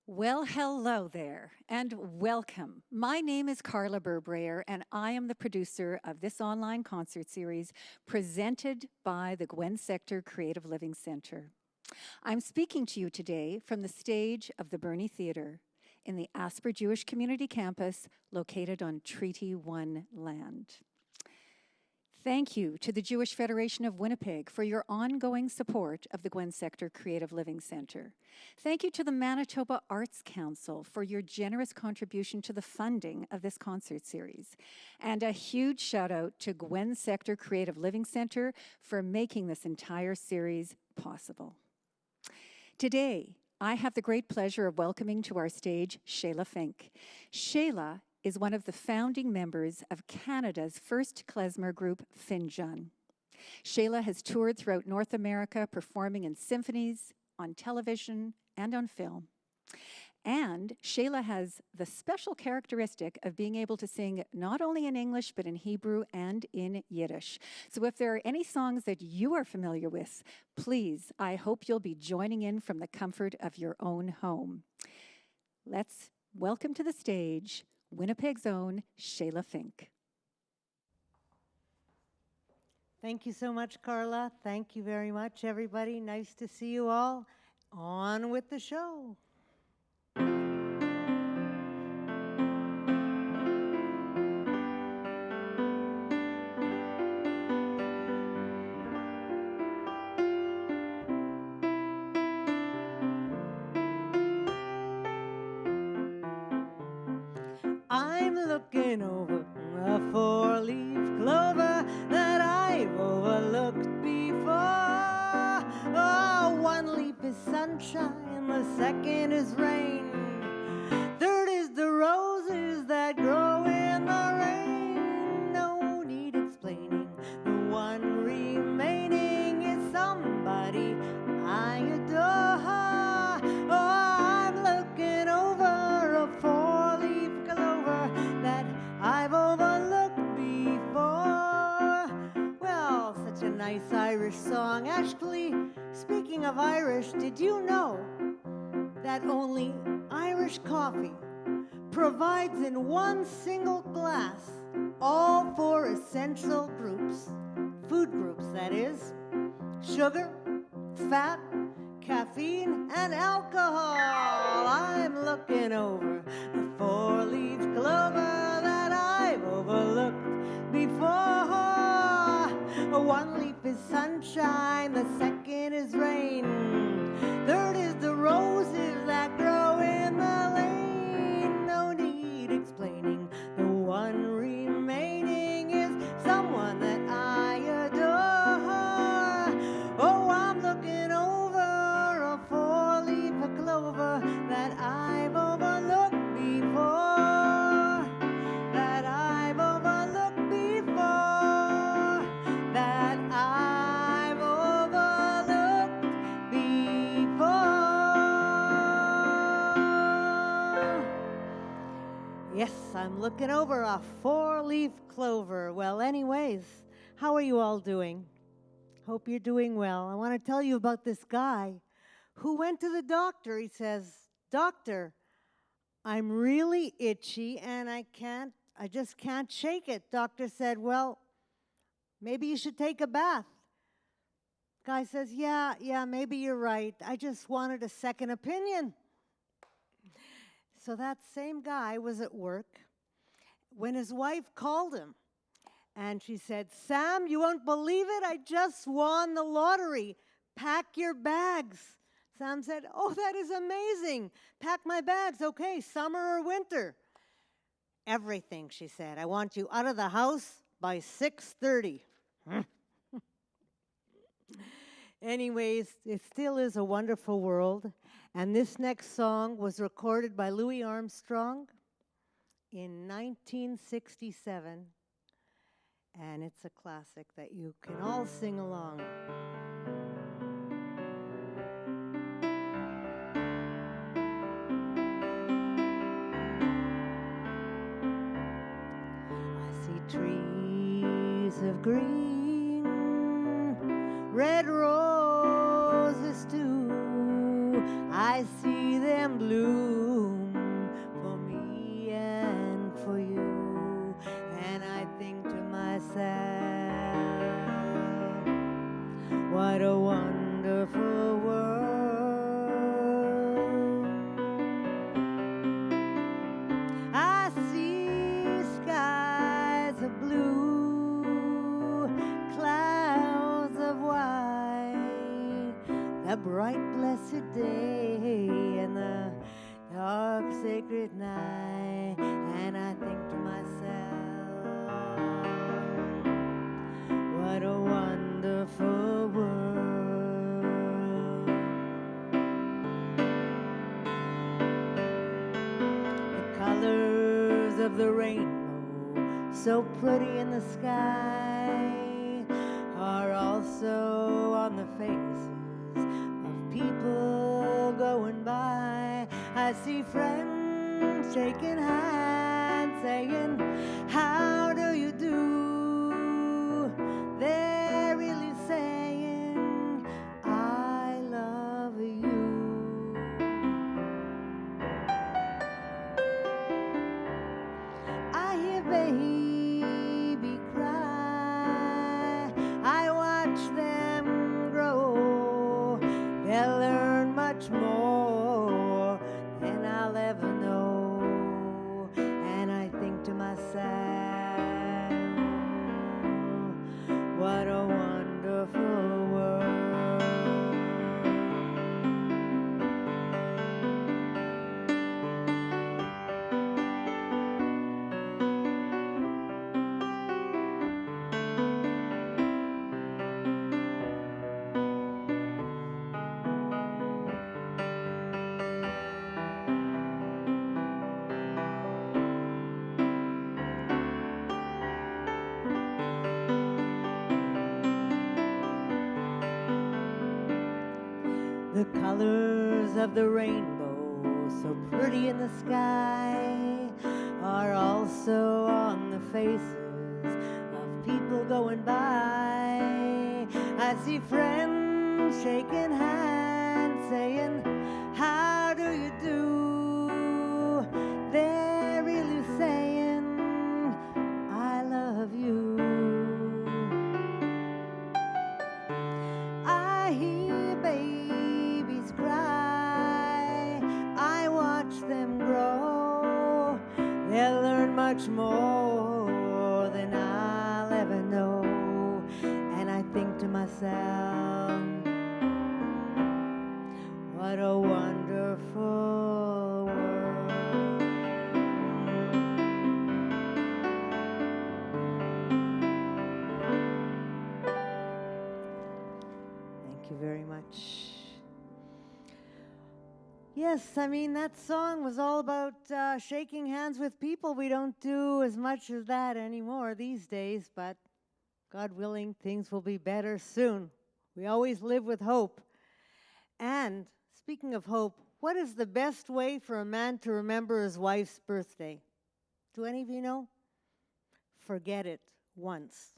Well, hello there, and welcome. My name is Carla Burbrayer, and I am the producer of this online concert series presented by the Gwen Sector Creative Living Center. I'm speaking to you today from the stage of the Bernie Theatre in the Asper Jewish Community Campus located on Treaty 1 land. Thank you to the Jewish Federation of Winnipeg for your ongoing support of the Gwen Sector Creative Living Center. Thank you to the Manitoba Arts Council for your generous contribution to the funding of this concert series. And a huge shout out to Gwen Sector Creative Living Center for making this entire series possible. Today, I have the great pleasure of welcoming to our stage Shayla Fink. Shayla is one of the founding members of Canada's first klezmer group, Fink. Shayla has toured throughout North America, performing in symphonies, on television, and on film. And Shayla has the special characteristic of being able to sing not only in English, but in Hebrew and in Yiddish. So if there are any songs that you are familiar with, please, I hope you'll be joining in from the comfort of your own home. Let's welcome to the stage Winnipeg's own Shayla Fink. Thank you so much, Carla. Thank you very much, everybody. Nice to see you all. On with the show. I'm looking over a four-leaf clover that I've overlooked before. Oh, one leaf is sunshine, the second is rain. Third is the roses that grow in the rain. No need explaining, the one remaining is somebody I adore. Oh, I'm looking over a four-leaf clover that I've overlooked before. Well, such a nice Irish song. Actually, speaking of Irish, did you know that only Irish coffee provides in one single glass all four essential groups, food groups that is, sugar, fat, caffeine, and alcohol? I'm looking over a four-leaf clover that I've overlooked before. One leaf is sunshine, the second is rain. Third is the roses that grow in the lane. No need explaining, the one remaining is someone that I adore. Oh, I'm looking over a four-leaf clover that I've overlooked before. That I've overlooked before. That I've overlooked before. Yes, I'm looking over a four-leaf clover. Well, anyways, how are you all doing? Hope you're doing well. I want to tell you about this guy who went to the doctor. He says, "Doctor, I'm really itchy and I just can't shake it." Doctor said, "Well, maybe you should take a bath." Guy says, yeah, maybe you're right. I just wanted a second opinion." So that same guy was at work when his wife called him. And she said, "Sam, you won't believe it. I just won the lottery. Pack your bags." Sam said, "Oh, that is amazing. Pack my bags. Okay, summer or winter?" "Everything," she said. "I want you out of the house by 6:30. Anyways, it still is a wonderful world. And this next song was recorded by Louis Armstrong in 1967. And it's a classic that you can all sing along. I see trees of green, red roses too. I see them blue blessed day and the dark sacred night, and I think to myself, what a wonderful world. The colors of the rainbow, so pretty in the sky, are also on the faces of people going by. I see friends shaking hands, saying, how do you do? They're really saying, I love you. I hear baby cry, I watch them grow. They'll learn much more than I'll ever know. And I think to myself, what a wonderful world. The colors of the rainbow, so pretty in the sky, are also on the faces of people going by. I see friends shaking hands, saying, how do you do? They're really saying, I love you. I hear babies cry, I watch them grow. They'll learn much more than I'll ever know. And I think to myself, what a wonderful world. Thank you very much. Yes, I mean, that song was all about shaking hands with people. We don't do as much of that anymore these days, but God willing, things will be better soon. We always live with hope. And speaking of hope, what is the best way for a man to remember his wife's birthday? Do any of you know? Forget it once.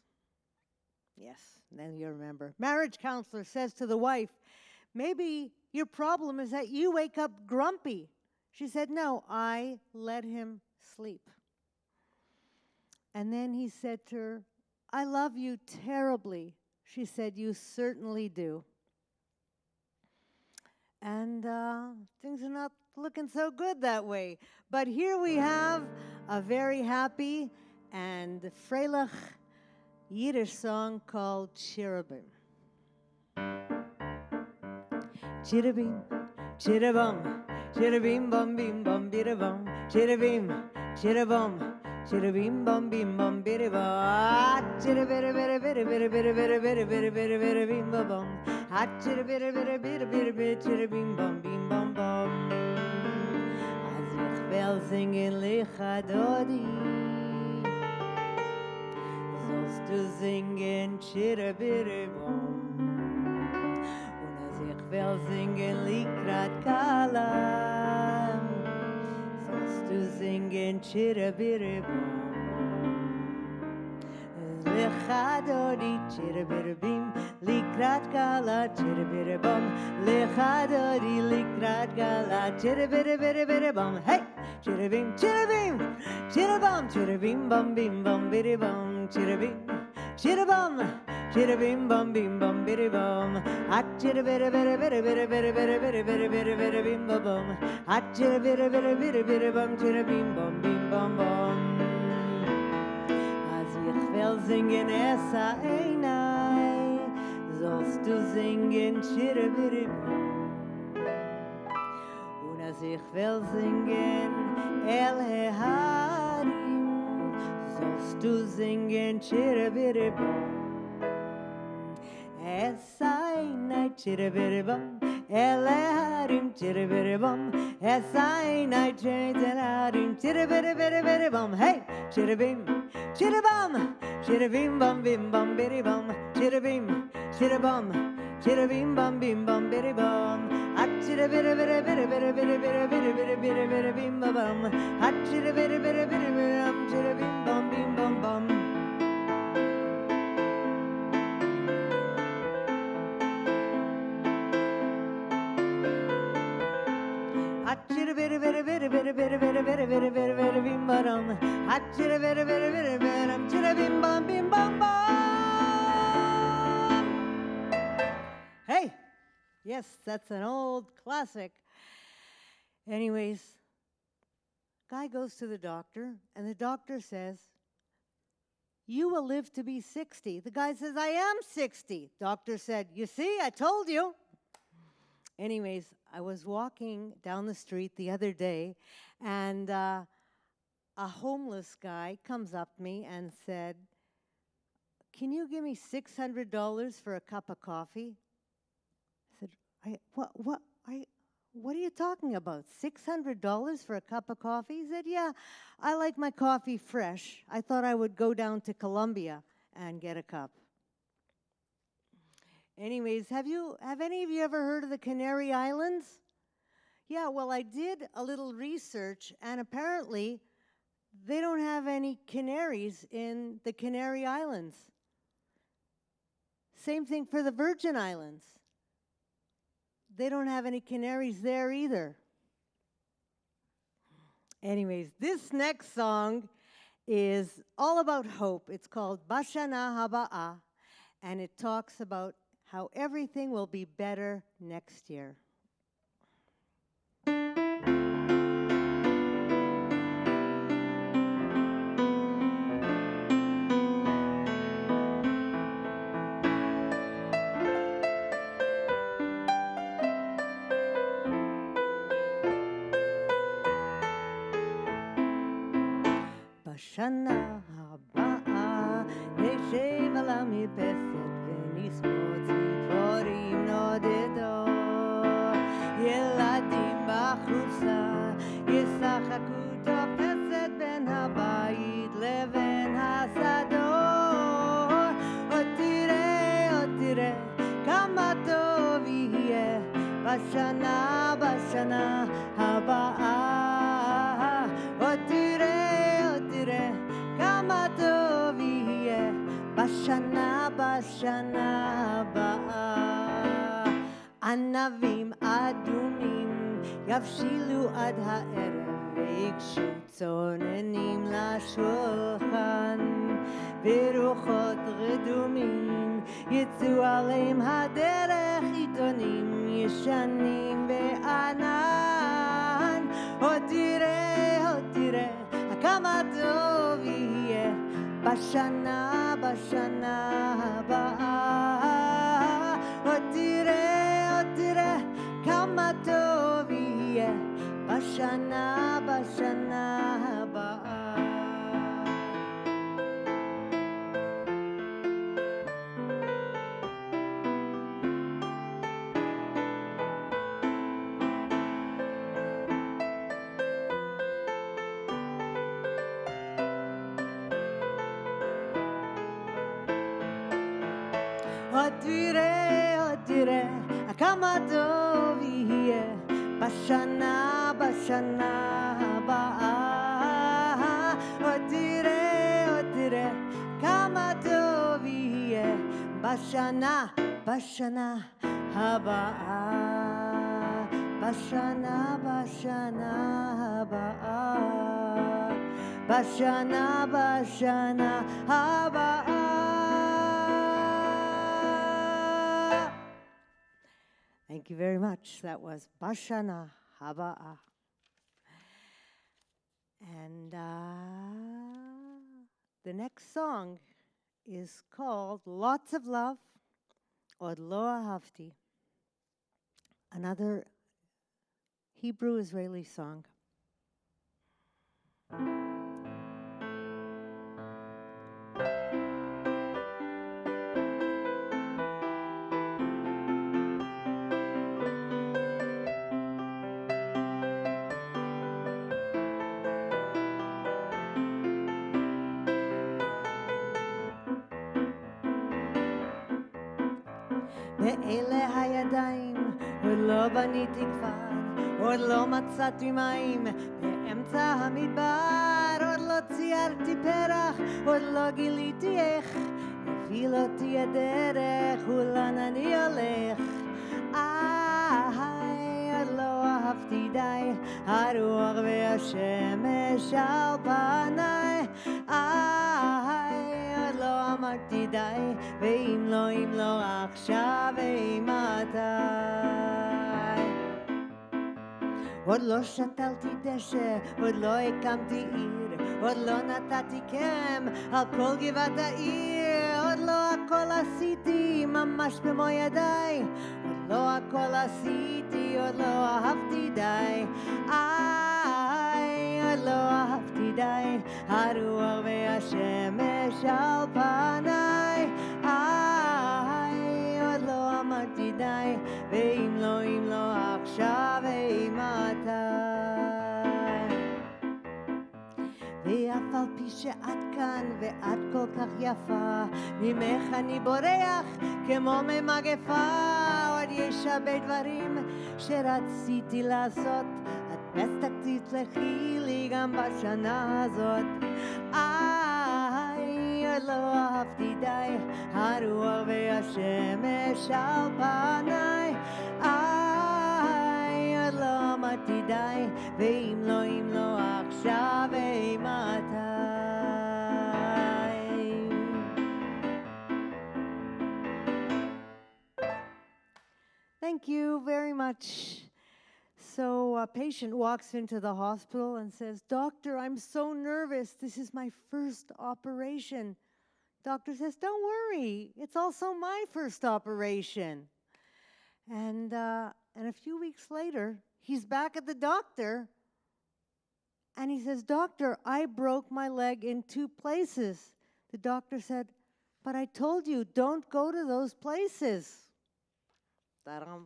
Yes, then you remember. Marriage counselor says to the wife, maybe your problem is that you wake up grumpy. She said, no, I let him sleep. And then he said to her, I love you terribly. She said, you certainly do. And things are not looking so good that way. But here we have a very happy and freilich Yiddish song called Cherubim. Cherubim, cherubim, cherubim, bum, bim, bum, bidabum, cherubim, cherubim, cherubim, bum, bim, bum, bidabum, cherubim, cherubim, cherubim, bum, bum, cherubim, bum, bim, bum, bum. Als ich will singen Licha Dodi, sollst du singen Cherubim. Ich will singen Likrat Kalam, sollst du singen Chirabiribum. Lechadodi Chirabiribim, Likrat Kala Chirabiribum, Lechadodi Likrat Kala Chirabiribiribum. Hey! Chirabim, chirabim, chirabum, chirabim, bum, bim, bum, biribum, chirabim, chirabum. Chirabim bum bim bum biddy bum, hot chirabim biddy biddy biddy biddy biddy biddy biddy biddy biddy bim bum bum, hot chirabim biddy biddy biddy bum chirabim bum bim bum bum. Als ich will singen essa einai, sollst du singen chirabim. ich will singen, El Harim, sollst du singen, Chiribiribom. Es ein Chiribiribom, El Harim, Chiribiribom. Es ein Harim, Chiribiribiribom. Hey, Chiribim, Chiribom, Chiribim, bum, bim, bum, biribom, Chiribim, Chiribom, Chiribim, bum, bim, bum, biribom. Bim bum, chiribim bum bim bum bum. Hey, yes, that's an old classic. Anyways, guy goes to the doctor, and the doctor says, "You will live to be 60." The guy says, "I am 60." Doctor said, "You see, I told you." Anyways, I was walking down the street the other day, and a homeless guy comes up to me and said, "Can you give me $600 for a cup of coffee?" I said, what are you talking about? $600 for a cup of coffee?" He said, "Yeah, I like my coffee fresh. I thought I would go down to Colombia and get a cup." Anyways, have any of you ever heard of the Canary Islands? Yeah, well, I did a little research, and apparently they don't have any canaries in the Canary Islands. Same thing for the Virgin Islands. They don't have any canaries there either. Anyways, this next song is all about hope. It's called Bashana Haba'ah, and it talks about how everything will be better next year. בשנה הבאה נשב על המרפסת ונשמור ציפורים נודדות. ילדים בחופשה ישחקו תופסת בין הבית לבין השדות. עוד תראה כמה טוב יהיה בשנה הבאה. עוד תראה כמה טוב יהיה בשנה הבאה. ענבים אדומים יבשילו עד הערב ויגשו צוננים לשולחן, ורוחות רדומים יצאו עליהם הדרך, עיתונים ישנים בענן. עוד תראה כמה טוב יהיה בשנה הבאה. עוד תראה כמה טוב יהיה בשנה הבאה. עוד תראה כמה טוב יהיה בשנה הבאה. עוד תראה כמה טוב יהיה בשנה הבאה. בשנה הבאה. בשנה הבאה. Thank you very much. That was Bashana Haba'ah. And the next song is called Lots of Love, Od Lo Ahavti. Another Hebrew-Israeli song. באלה הידיים עוד לא בניתי כפר, עוד לא מצאתי מים באמצע המדבר, עוד לא ציירתי פרח, עוד לא גיליתי איך יוביל אותי הדרך ולאן אני הולך. עוד לא אהבתי די הרוח והשמש על פניי, עוד לא אמרתי די, ואם לא עכשיו אימתי. עוד לא שתלתי דשא, עוד לא הקמתי עיר, עוד לא נתתי קרם על כל גבעת העיר, עוד לא הכל עשיתי ממש במו ידיי, עוד לא הכל עשיתי, עוד לא אהבתי די, עוד לא אהבתי די הרוח והשמש על פניי, עוד לא אמרתי די, ואם לא עכשיו אימתי. ואף על פי שאת כאן ואת כל כך יפה, ממך אני בורח כמו ממגפה, עוד יש הרבה דברים שרציתי לעשות, את בטח תסלחי לי גם בשנה הזאת. עוד לא אהבתי די הרוח והשמש על פניי, עוד לא אמרתי די, ואם לא עכשיו אימתי. Thank you very much. So a patient walks into the hospital and says, "Doctor, I'm so nervous. This is my first operation." Doctor says, "Don't worry. It's also my first operation." And a few weeks later, he's back at the doctor, and he says, "Doctor, I broke my leg in 2 places." The doctor said, "But I told you, don't go to those places." Ta-dam.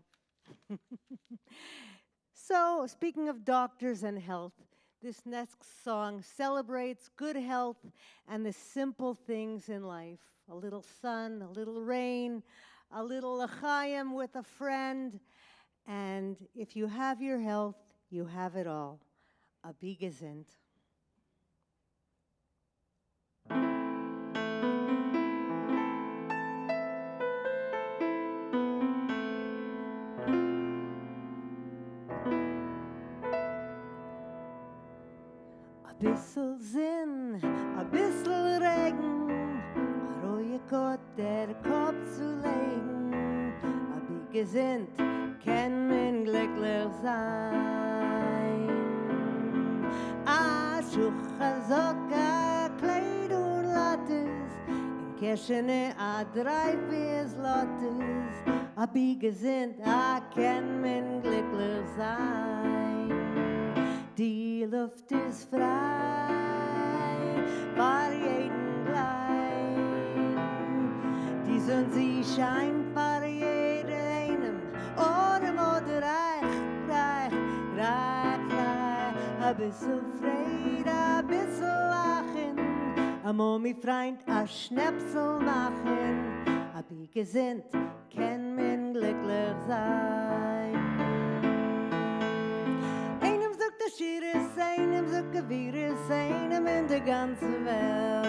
So, speaking of doctors and health, this next song celebrates good health and the simple things in life. A little sun, a little rain, a little l'chaim with a friend. And if you have your health, you have it all. A bigazint. A bissel Sinn, a bissel Regen, a roje Gott der Kopf zu legen. A bigazint kann man glücklich sein. A schucha soka kleid und lattes, in Keschene a 3-4 lottes. A bigazint a kann man glücklich sein. Die Luft ist frei, war jeden gleich. Die Sonne, sie scheint war jedem, arm oder reich. A bissel Freude, a bissel Lachen, a Momi Freund, a Schnäpsel machen. A bigazint kann man glücklich sein. Schieres, einem so gewieres, einem in der ganzen Welt.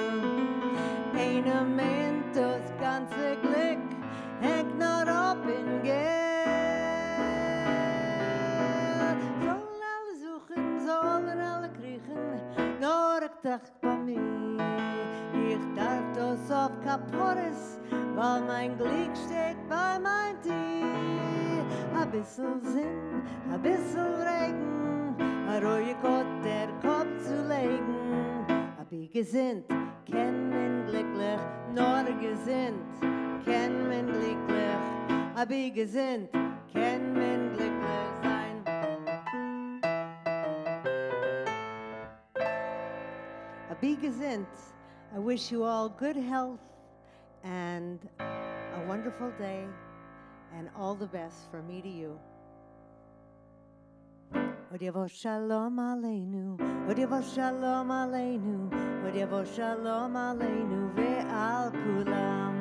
Einem meint das ganze Glück, hängt nur ab in Geld. Sollen alle suchen, sollen alle kriechen, nur ich dachte bei mir. Ich darf das auf Kapores, weil mein Glück steht bei mein Tier. A bissel Sinn, a bissel Regen, a roje Gott der Kopf zu legen. A bigazint kann man glücklich, nur gesinnt kann man glücklich. A bigazint kann man glücklich sein. Be gesund. I wish you all good health and a wonderful day, and all the best from me to you. Odyevo shalom aleinu, Odyevo shalom aleinu, Odyevo shalom aleinu ve'al kulam.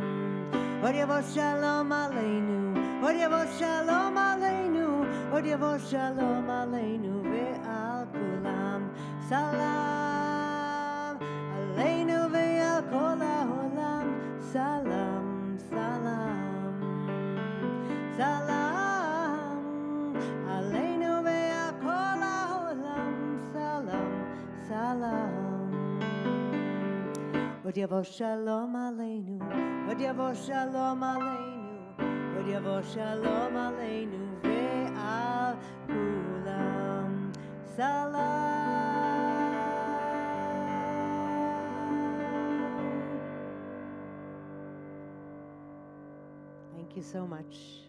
Odyevo shalom aleinu, Odyevo shalom aleinu, Odyevo shalom aleinu ve'al kulam. Salam aleinu ve'al kol ha'olam. Salam, salam, salam aleinu ve'al kol ha'olam. Salam, salam. Odyevo shalom aleinu, Odyevo shalom aleinu, Odyevo shalom aleinu ve'al kulam. Salam. Thank you so much.